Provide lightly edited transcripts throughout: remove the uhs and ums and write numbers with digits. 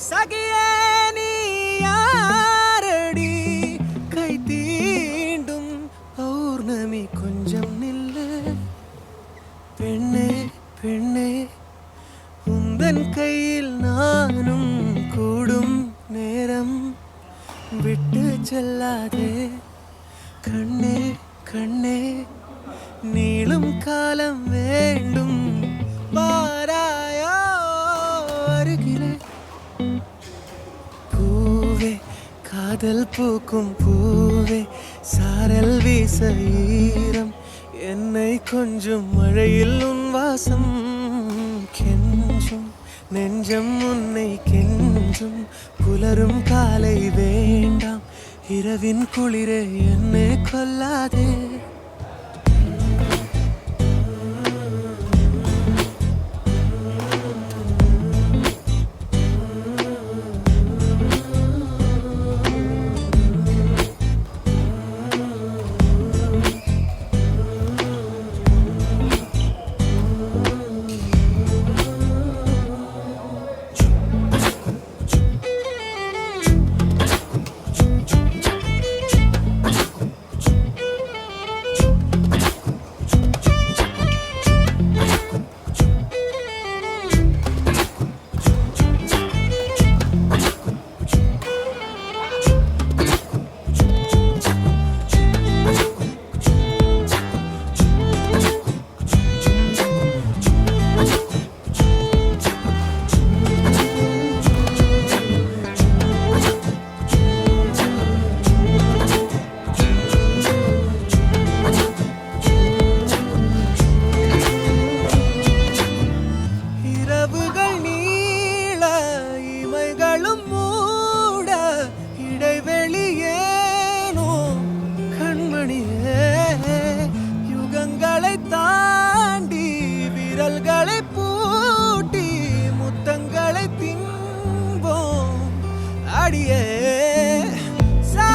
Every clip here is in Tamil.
சகியே நீ யாரடி கை தீண்டும் பௌர்ணமி கொஞ்சம் நில்லு பெண்ணே பெண்ணே உந்தன் கையில் நானும் கூடும் நேரம் விட்டு செல்லாதே கண்ணே கண்ணே நீளும் காலம் வேண்டும் பாராயோ அருகிலே பூவே காதல் பூக்கும் பூவே சாரல் வீச ஈரம் என்னை கொஞ்சம் மழையில் உன் வாசம் கெஞ்சும் நெஞ்சம் உன்னை கெஞ்சும் புலரும் காலை வேண்டாம் இரவின் குளிரே என்னை கொல்லாதே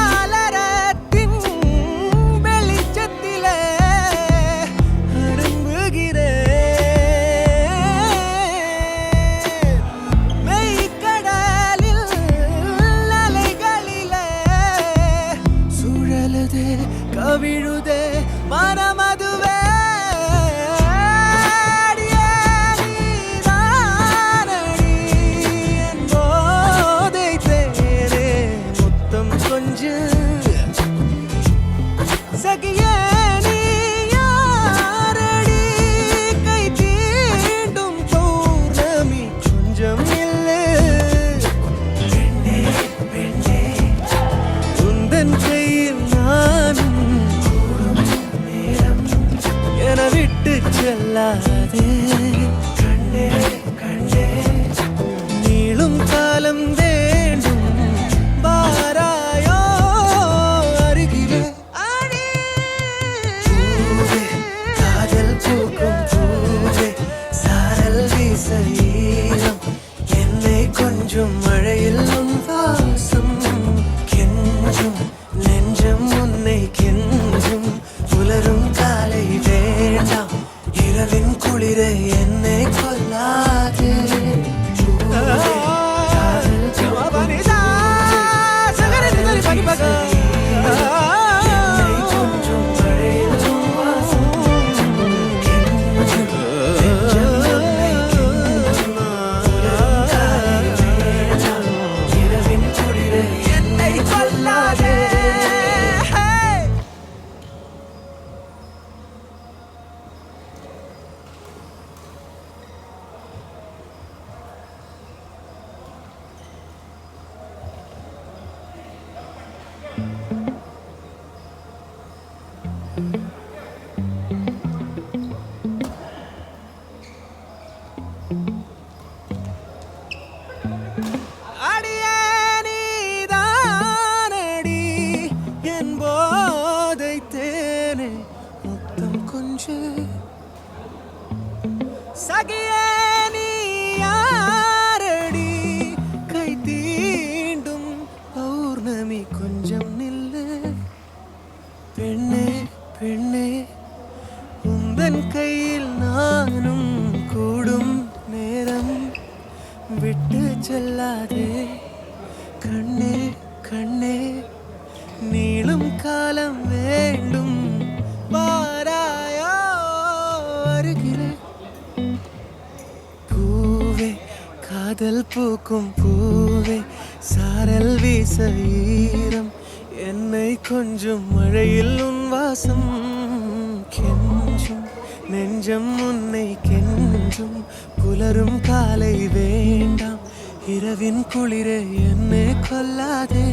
சாளரத்தின் வெளிச்சத்திலே அரும்புகிறேன் மெய்க்கடலில் அலைகளிலே சுழலுதே கவிழுதே மனமதுவே சகியே நீ யாரடி கை தீண்டும் பௌர்ணமி கொஞ்சம் இல்லை பெண்ணே பெண்ணே உந்தன் கையில் நானும் கூடும் நேரம் என விட்டு செல்லாதே கண்ணே கண்ணே நீளும் காலம் வேண்டும் பாராயோ அருகிலே என்னை கொஞ்சம் மழையில் உன் வாசம் கெஞ்சும் நெஞ்சம் உன்னை கெஞ்சும் புலரும் காலை வேண்டாம் இரவின் குளிரை என்னை கொல்லாதே காதல் பெண்ணே பெண்ணே உந்தன் கையில் நானும் கூடும் நேரம் விட்டு செல்லாதே கண்ணே கண்ணே நீளும் காலம் வேண்டும் வாராயோ அருகிலே பூவே காதல் பூக்கும் பூவே சாரல் வீச ஈரம் என்னை கொஞ்சம் மழையில் உன் வாசம் கெஞ்சும் நெஞ்சம் உன்னை கெஞ்சும் புலரும் காலை வேண்டாம் இரவின் குளிரே என்னை கொல்லாதே